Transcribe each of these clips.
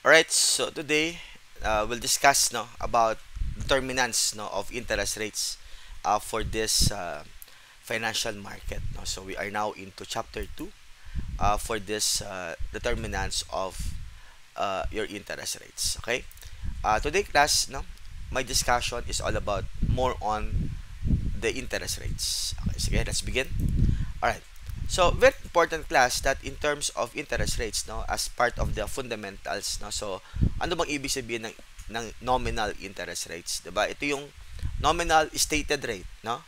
Alright, so today we'll discuss about determinants of interest rates for this financial market. No? So we are now into chapter 2 for this determinants of your interest rates. Okay? Today class, no, my discussion is all about more on the interest rates. Okay, sige, let's begin. Alright. So, very important class that in terms of interest rates, no, as part of the fundamentals, no. So, ano bang ibig sabihin ng nominal interest rates, 'di ba? Ito yung nominal stated rate, no?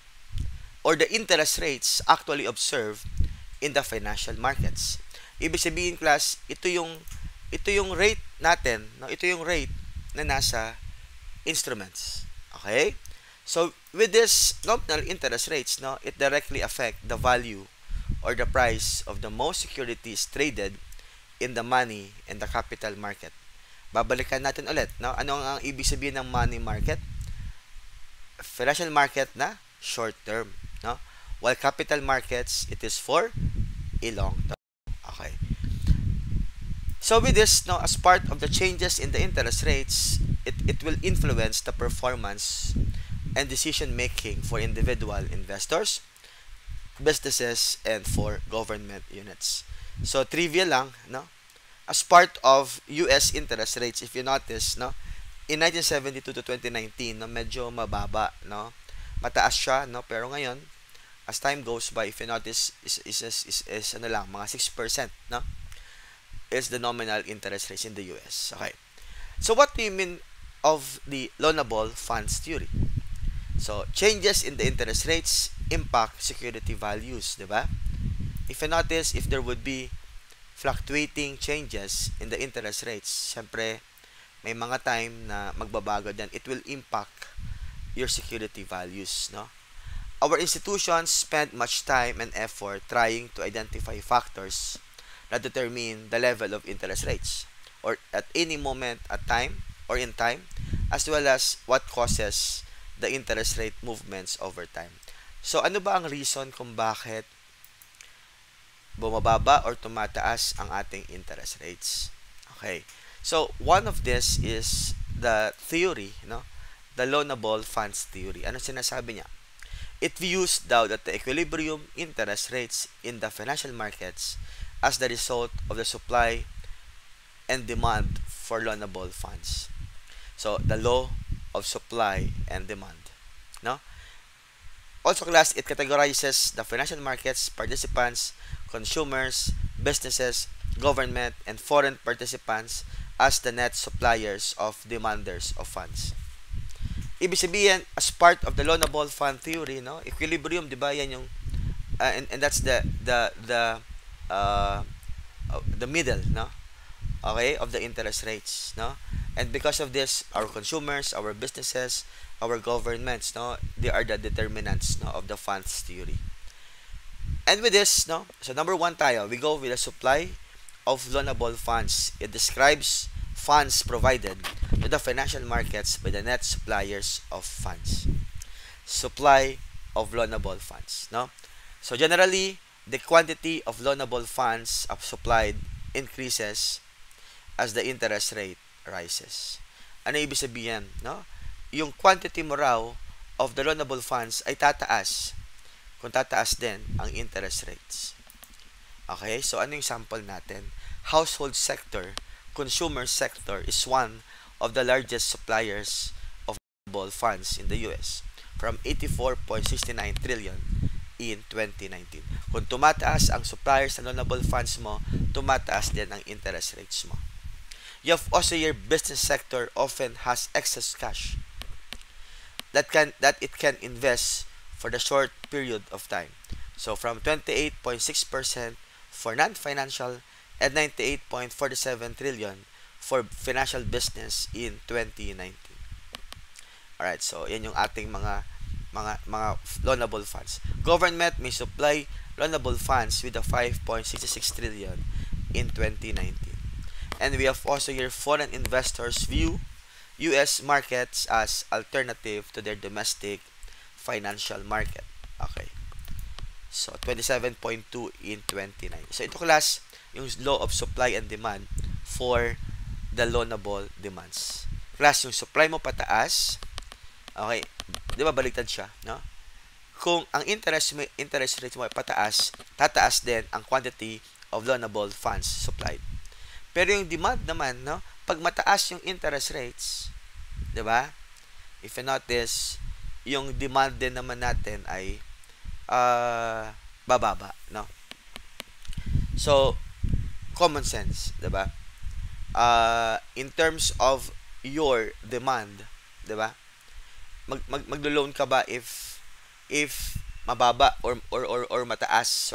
Or the interest rates actually observed in the financial markets. Ibig sabihin class, ito yung rate natin, no? Ito yung rate na nasa instruments. Okay? So, with this nominal interest rates, no, it directly affect the value or the price of the most securities traded in the money and the capital market. Babalikan natin ulit, no? Ano ang ibig sabihin ng money market? Financial market na short term, no? While capital markets, it is for a long term. Okay. So with this, no, as part of the changes in the interest rates, it will influence the performance and decision making for individual investors, businesses, and for government units. So trivia lang, no? As part of US interest rates, if you notice, no, in 1972 to 2019, no, medyo mababa, no? Mataas siya, no? Pero ngayon, as time goes by, if you notice, is ano lang, mga 6%, no? Is the nominal interest rates in the US. Okay. So what do you mean of the loanable funds theory? So, changes in the interest rates impact security values, di ba? If you notice, if there would be fluctuating changes in the interest rates, syempre, may mga time na magbabago din. It will impact your security values, no? Our institutions spend much time and effort trying to identify factors that determine the level of interest rates or at any moment at time or in time, as well as what causes the interest rate movements over time. So, ano ba ang reason kung bakit bumababa or tumataas ang ating interest rates? Okay. So, one of this is the theory, no? The loanable funds theory. Ano sinasabi niya? It views daw that the equilibrium interest rates in the financial markets as the result of the supply and demand for loanable funds. So, the law of supply and demand, no? Also class, it categorizes the financial markets participants, consumers, businesses, government, and foreign participants as the net suppliers of demanders of funds. Ibig sabihin, as part of the loanable fund theory, no, equilibrium, di ba, yan yung and that's uh, the middle, no, okay, of the interest rates, no. And because of this, our consumers, our businesses, our governments, no, they are the determinants, no, of the funds theory. And with this, no, so number one tayo, we go with the supply of loanable funds. It describes funds provided to the financial markets by the net suppliers of funds. Supply of loanable funds, no. So generally, the quantity of loanable funds supplied increases as the interest rate rises. Ano ibig sabihin, no? Yung quantity mo raw of the loanable funds ay tataas kung tataas din ang interest rates. Okay? So, ano yung sample natin? Household sector, consumer sector is one of the largest suppliers of loanable funds in the US from 84.69 trillion in 2019. Kung tumataas ang suppliers ng loanable funds mo, tumataas din ang interest rates mo. You have also your business sector often has excess cash that it can invest for the short period of time. So from 28.6% for non-financial and 98.47 trillion for financial business in 2019. Alright, so yan yung ating mga loanable funds. Government may supply loanable funds with a 5.66 trillion in 2019. And we have also your foreign investors view US markets as alternative to their domestic financial market. Okay. So, 27.2 in 29. So, ito class, yung law of supply and demand for the loanable demands. Plus, yung supply mo pataas, okay, di ba baliktad siya, no? Kung ang interest rate mo ay pataas, tataas din ang quantity of loanable funds supplied. Pero yung demand naman, no, pag mataas yung interest rates, 'di ba? If you notice, yung demand din naman natin ay bababa, no? So, common sense, 'di ba? In terms of your demand, 'di ba? Maglo-loan ka ba if mababa or mataas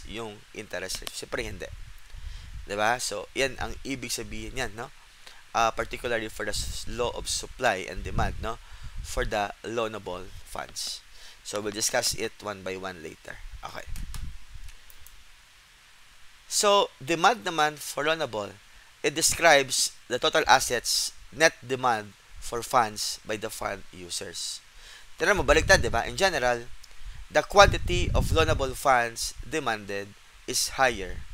yung interest rate? Siyempre hindi. 'Di ba? So, 'yan ang ibig sabihin niyan, no? Particularly for the law of supply and demand, no? For the loanable funds. So, we'll discuss it one by one later. Okay. So, demand naman for loanable, it describes the total assets net demand for funds by the fund users. Tignan mo, baliktad, di ba? In general, the quantity of loanable funds demanded is higher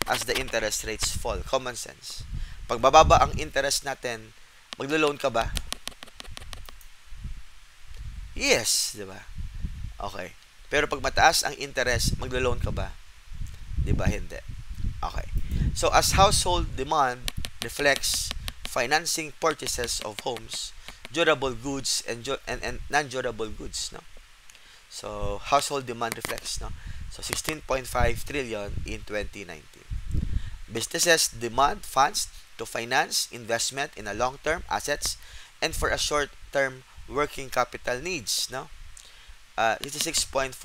as the interest rates fall. Common sense. Pag bababa ang interest natin, maglo-loan ka ba? Yes, di ba? Okay. Pero pag mataas ang interest, maglo-loan ka ba? Di ba? Hindi. Okay. So, as household demand reflects financing purchases of homes, durable goods and non-durable goods, no? So, household demand reflects, no? So, 16.5 trillion in 2019. Businesses demand funds to finance investment in a long-term assets and for a short-term working capital needs, no? 66.46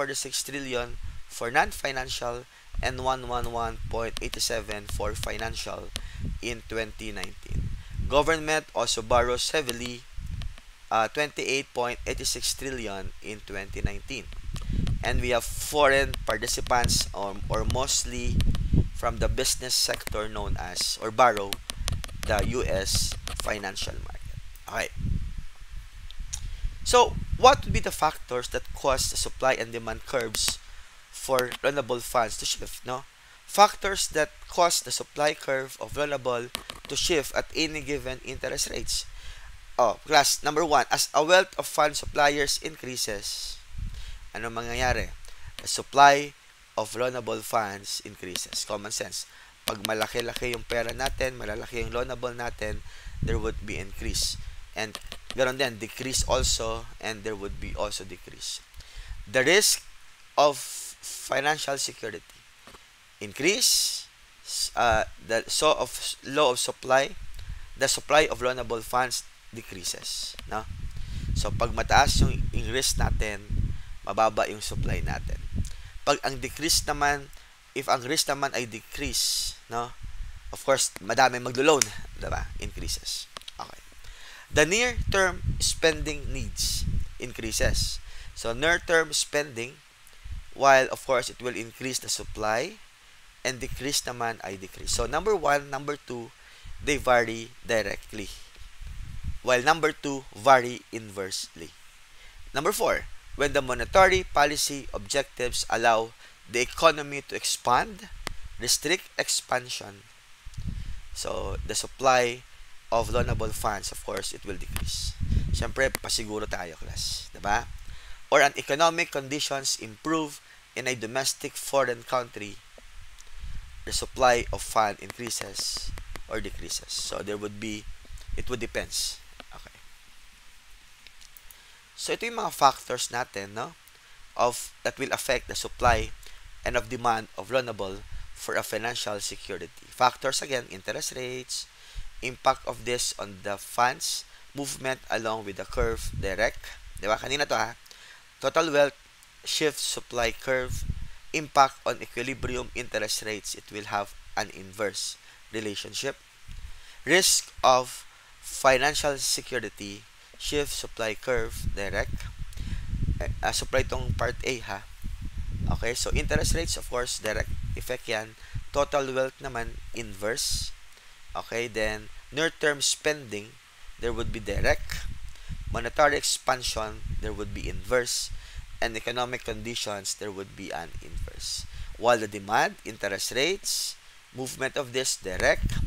trillion for non-financial and 111.87 for financial in 2019. Government also borrows heavily 28.86 trillion in 2019. And we have foreign participants or mostly from the business sector known as or borrow the US financial market. Okay. So, what would be the factors that cause the supply and demand curves for loanable funds to shift, no? Factors that cause the supply curve of loanable to shift at any given interest rates. Oh, class, number one, as a wealth of fund suppliers increases, ano mangyayari? The supply of loanable funds increases. Common sense. Pag malaki-laki yung pera natin, malalaki yung loanable natin, there would be increase. And ganoon din, decrease also, and there would be also decrease. The risk of financial security increase, the law of supply, the supply of loanable funds decreases, no? So pag mataas yung risk natin, mababa yung supply natin. Pag ang decrease naman, if ang risk naman ay decrease, no? Of course, madami maglo-loan, diba? Increases. Okay. The near-term spending needs increases. So near-term spending, while of course it will increase the supply, and decrease naman ay decrease. So number 1, number 2, they vary directly, while number 2 vary inversely. Number 4, when the monetary policy objectives allow the economy to expand, restrict expansion, so the supply of loanable funds, of course, it will decrease. Siyempre, pasiguro tayo, class. Diba? Or an economic conditions improve in a domestic foreign country, the supply of fund increases or decreases. So, it would depends. Okay. So, ito yung mga factors natin, no? That will affect the supply and of demand of loanable for a financial security. Factors, again, interest rates, impact of this on the funds, movement along with the curve direct. Diba? Kanina to ha. Total wealth, shift supply curve, impact on equilibrium interest rates. It will have an inverse relationship. Risk of financial security, shift supply curve direct. Supply tong part A ha. Okay, so interest rates, of course, direct effect yan. Total wealth naman, inverse. Okay, then near-term spending, there would be direct. Monetary expansion, there would be inverse. And economic conditions, there would be an inverse. While the demand, interest rates, movement of this direct.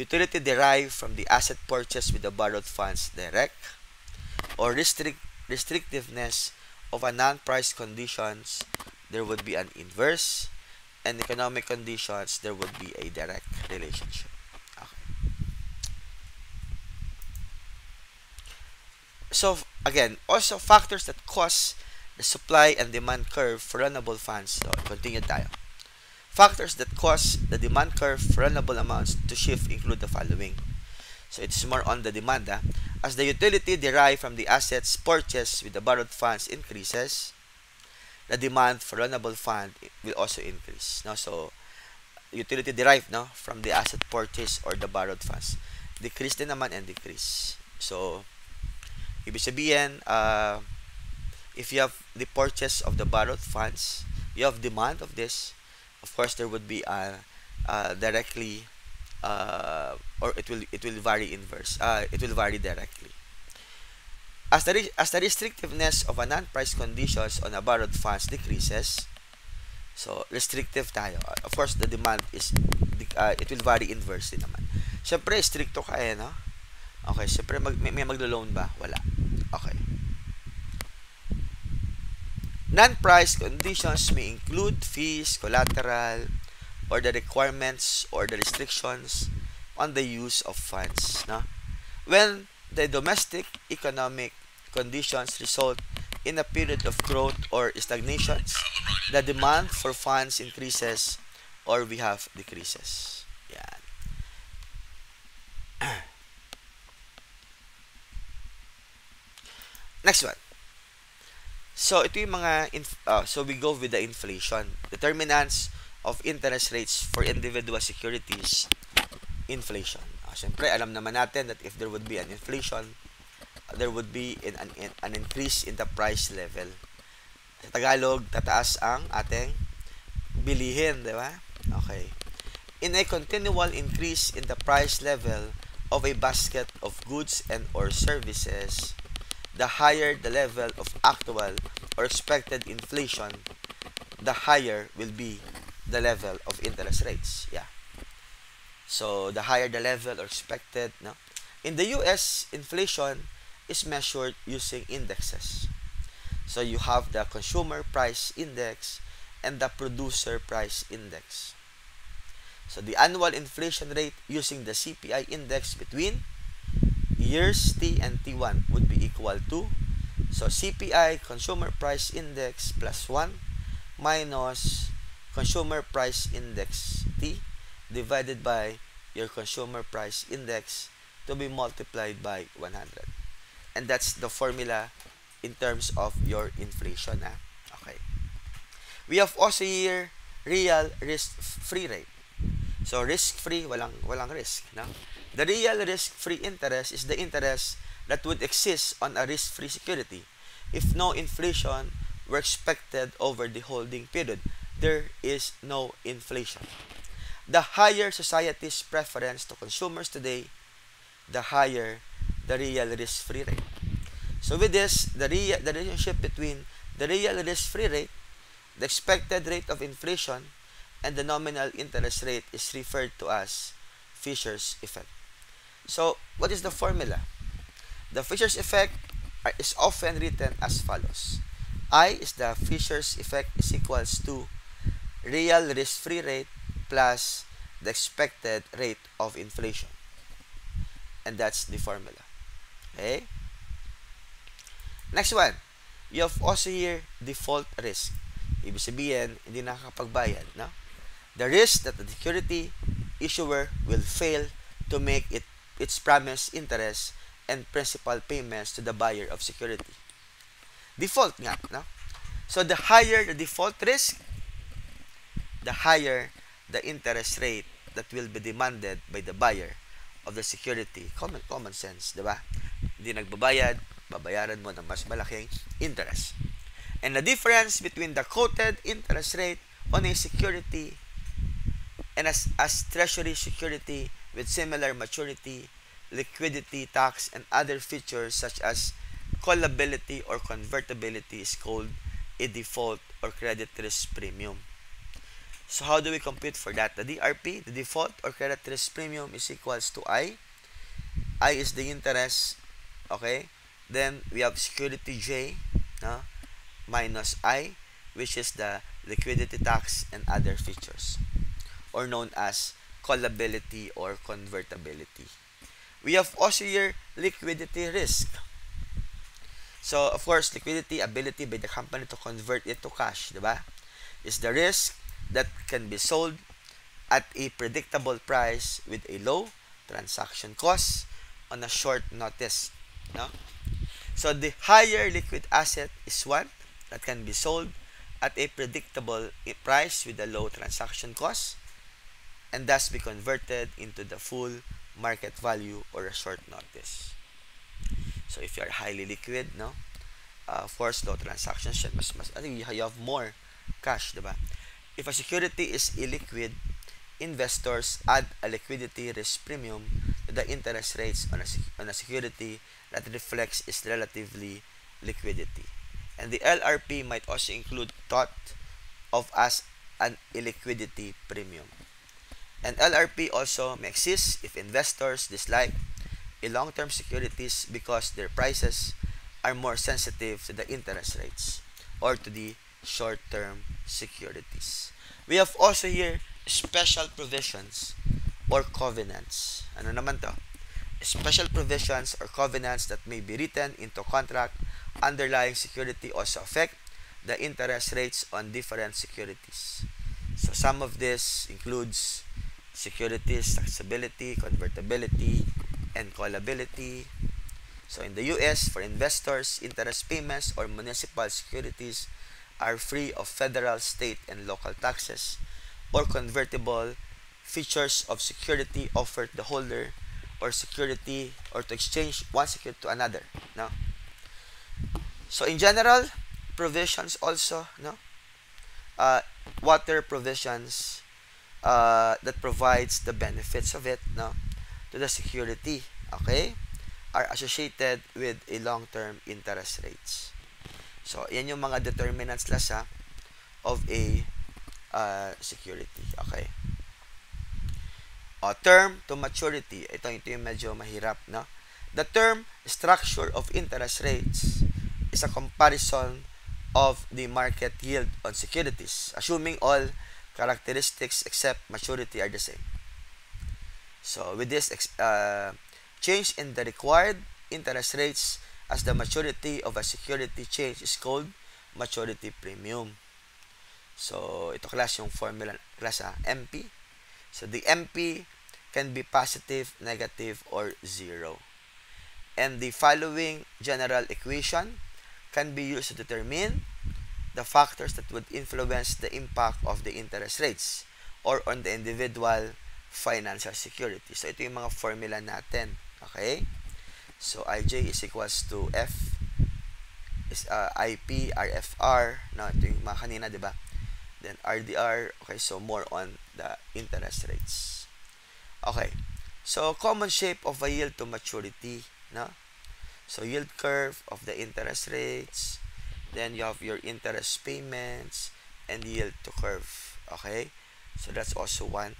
utility derived from the asset purchased with the borrowed funds direct, or restrictiveness of a non-price conditions, there would be an inverse, and economic conditions, there would be a direct relationship. Okay. So, again, also factors that cause the supply and demand curve for runnable funds. So, continue tayo. Factors that cause the demand curve for runnable amounts to shift include the following. So, it's more on the demand. As the utility derived from the assets purchased with the borrowed funds increases, the demand for runnable fund will also increase. No? So, utility derived from the asset purchase or the borrowed funds. Decrease din naman and decrease. So, ibig sabihin, if you have the purchase of the borrowed funds, you have demand of this, of course, there would be a directly, or it will vary inverse. It will vary directly. As the restrictiveness of a non-price conditions on a borrowed funds decreases, so restrictive tayo. Of course, the demand is it will vary inversely naman. Siyempre, stricto ka no? Okay, siyempre may maglo-loan ba? Wala. Okay. Non-price conditions may include fees, collateral, or the requirements or the restrictions on the use of funds. No? When the domestic economic conditions result in a period of growth or stagnations, the demand for funds increases or we have decreases. Yan. Next one. So, ito yung mga, so we go with the inflation. Determinants of interest rates for individual securities, inflation. Siyempre, alam naman natin that if there would be an inflation, there would be an increase in the price level. Sa Tagalog, tataas ang ating bilihin, di ba? Okay. In a continual increase in the price level of a basket of goods and or services, the higher the level of actual or expected inflation, the higher will be the level of interest rates. Yeah. So, the higher the level or expected, no? In the US, inflation is measured using indexes. So, you have the consumer price index and the producer price index. So, the annual inflation rate using the CPI index between years T and T1 would be equal to, so CPI, consumer price index, plus 1 minus consumer price index T divided by your consumer price index to be multiplied by 100. And that's the formula in terms of your inflation. Okay. We have also here real risk-free rate. So, risk-free, walang risk. No? The real risk-free interest is the interest that would exist on a risk-free security if no inflation were expected over the holding period. There is no inflation. The higher society's preference to consumers today, the higher the real risk-free rate. So with this, the relationship between the real risk-free rate, the expected rate of inflation, and the nominal interest rate is referred to as Fisher's effect. So, what is the formula? The Fisher's effect is often written as follows. I is the Fisher's effect is equals to real risk-free rate plus the expected rate of inflation. And that's the formula. Okay? Next one. You have also here default risk. Ibig sabihin, hindi nakakapagbayad. No? The risk that the security issuer will fail to make its promised interest and principal payments to the buyer of security. Default nga, no? So, the higher the default risk, the higher the interest rate that will be demanded by the buyer of the security. Common sense, di ba? Hindi nagbabayad, babayaran mo ng mas malaking interest. And the difference between the quoted interest rate on a security and as treasury security with similar maturity, liquidity, tax, and other features such as callability or convertibility is called a default or credit risk premium. So how do we compute for that? The DRP, the default or credit risk premium, is equals to I. I is the interest, okay? Then we have security J, no? Minus I, which is the liquidity tax and other features, or known as callability or convertibility. We have also here liquidity risk. So, of course, liquidity, ability by the company to convert it to cash, diba? Is the risk that can be sold at a predictable price with a low transaction cost on a short notice, no? So, the higher liquid asset is one that can be sold at a predictable price with a low transaction cost and thus be converted into the full market value or a short notice. So if you are highly liquid, no, of course, low transactions, I think you have more cash, diba? If a security is illiquid, investors add a liquidity risk premium to the interest rates on a security that reflects its relatively liquidity. And the LRP might also include thought of as an illiquidity premium. And LRP also may exist if investors dislike a long-term securities because their prices are more sensitive to the interest rates or to the short-term securities. We have also here special provisions or covenants. Ano naman to? Special provisions or covenants that may be written into contract underlying security also affect the interest rates on different securities. So some of this includes securities taxability, convertibility, and callability. So in the US, for investors, interest payments or municipal securities are free of federal, state, and local taxes or convertible features of security offered the holder or security or to exchange one security to another. No? So in general, provisions also, no? Water provisions that provides the benefits of it, no, to the security, okay, are associated with a long-term interest rates. So, yan yung mga determinants lasa of a security, okay. Term to maturity, ito yung medyo mahirap, no. The term structure of interest rates is a comparison of the market yield on securities, assuming all characteristics except maturity are the same. So with this change in the required interest rates as the maturity of a security change is called maturity premium. So ito class yung formula class MP. So the MP can be positive, negative, or zero. And the following general equation can be used to determine the factors that would influence the impact of the interest rates or on the individual financial security. So, ito yung mga formula natin. Okay? So, IJ is equals to F is IP, RFR. No, ito yung mga kanina, diba? Then, RDR. Okay, so more on the interest rates. Okay. So, common shape of a yield to maturity. No? So, yield curve of the interest rates. Then you have your interest payments and yield to curve. Okay? So that's also one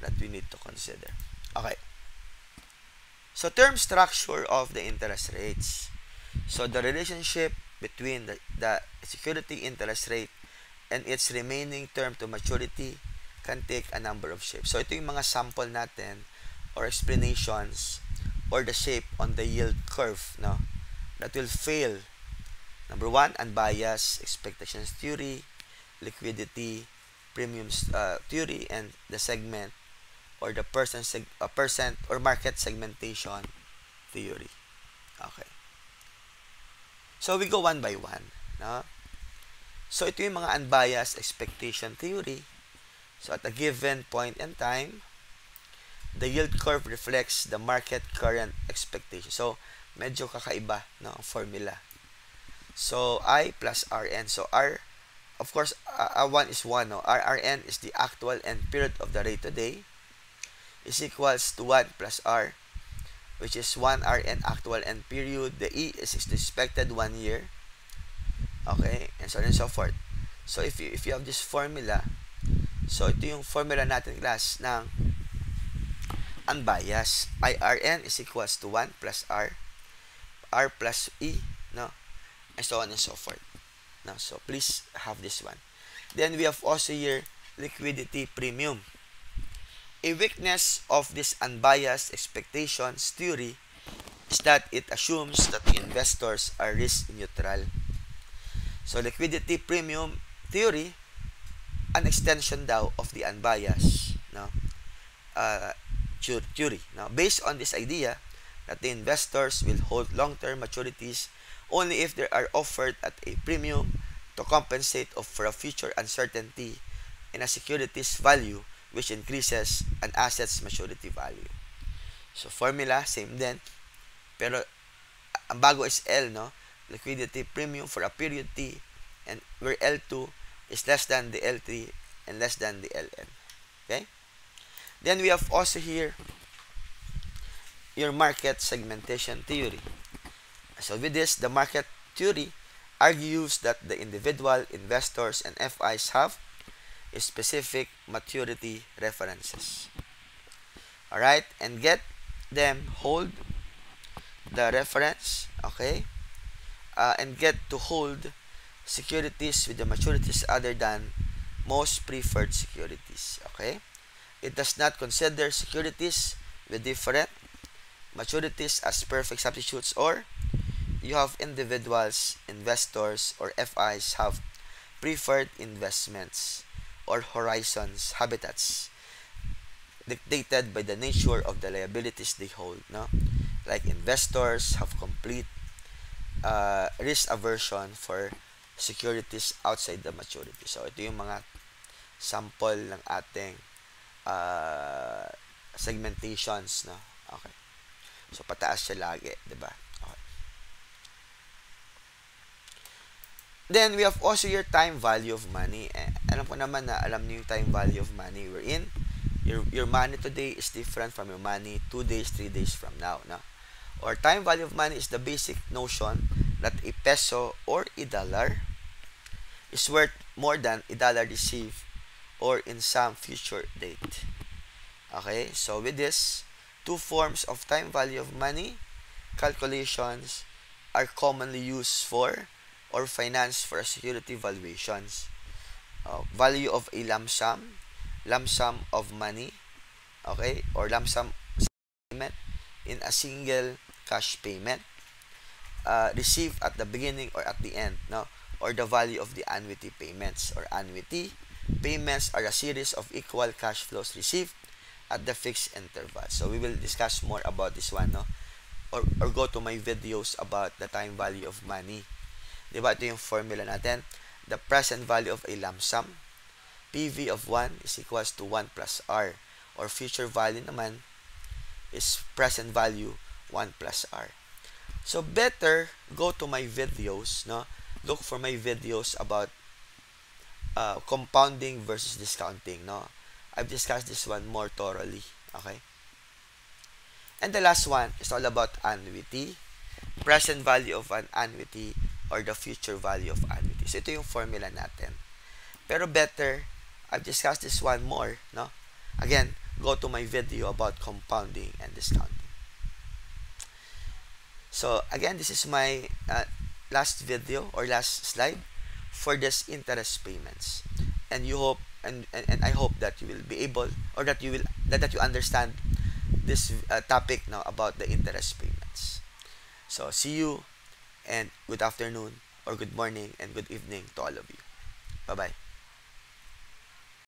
that we need to consider. Okay. So term structure of the interest rates. So the relationship between the security interest rate and its remaining term to maturity can take a number of shapes. So ito yung mga sample natin or explanations or the shape on the yield curve, no, that will fail. Number one, unbiased expectations theory, liquidity, premiums theory, and the segment or the percent or market segmentation theory. Okay. So we go one by one. No? So ito yung mga unbiased expectation theory. So at a given point in time, the yield curve reflects the market current expectation. So medyo kakaiba, no, formula. So I plus Rn. So R, of course, R1 is 1. No? Rn is the actual end period of the rate today. Is equals to 1 plus R, which is 1 Rn actual end period. The E is the expected 1 year. Okay, and so on and so forth. So if you have this formula, So, ito yung formula natin, class, ng unbiased. IRN is equals to 1 plus R plus E, no? And so on and so forth. No? So, please have this one. Then, we have also here liquidity premium. A weakness of this unbiased expectations theory is that it assumes that the investors are risk neutral. So, liquidity premium theory, an extension daw of the unbiased, no? Theory. Now, based on this idea that the investors will hold long-term maturities only if they are offered at a premium to compensate for a future uncertainty in a security's value, which increases an asset's maturity value. So, formula, same din. Pero, ang bago is L, no? Liquidity premium for a period T, and where L2 is less than the L3 and less than the Ln. Okay? Then, we have also here your market segmentation theory. So, with this, the market theory argues that the individual investors and FIs have specific maturity references. Alright? And get them hold the reference, okay? And get to hold securities with the maturities other than most preferred securities, okay? It does not consider securities with different maturities as perfect substitutes, or you have individuals, investors, or FIs have preferred investments or horizons, habitats dictated by the nature of the liabilities they hold, no? Like investors have complete risk aversion for securities outside the maturity. So, ito yung mga sample ng ating segmentations, no? Okay. So, pataas siya lagi, diba? Okay. Then, we have also your time value of money. Alam ko naman na alam niyo yung time value of money we're in. Your money today is different from your money 2 days, 3 days from now, no? Or time value of money is the basic notion that a peso or a dollar is worth more than a dollar received or in some future date. Okay, so with this, two forms of time value of money calculations are commonly used for or financed for security valuations. Value of a lump sum of money, okay, or lump sum payment in a single cash payment received at the beginning or at the end, no? Or the value of the annuity payments. Or annuity payments are a series of equal cash flows received at the fixed interval. So we will discuss more about this one, no? Or go to my videos about the time value of money. Diba, ito yung formula natin. The present value of a lump sum, PV of 1 is equals to 1 plus R. Or future value naman is present value 1 plus R. So better go to my videos, no? Look for my videos about compounding versus discounting, no? I've discussed this one more thoroughly, okay? And the last one is all about annuity, present value of an annuity or the future value of annuity. So ito yung formula natin. Pero better, I've discussed this one more, no? Again, go to my video about compounding and discounting. So again, this is my last video or last slide for this interest payments, and you hope and I hope that you will be able, or that you understand this topic now about the interest payments. So see you, and good afternoon or good morning and good evening to all of you. Bye bye.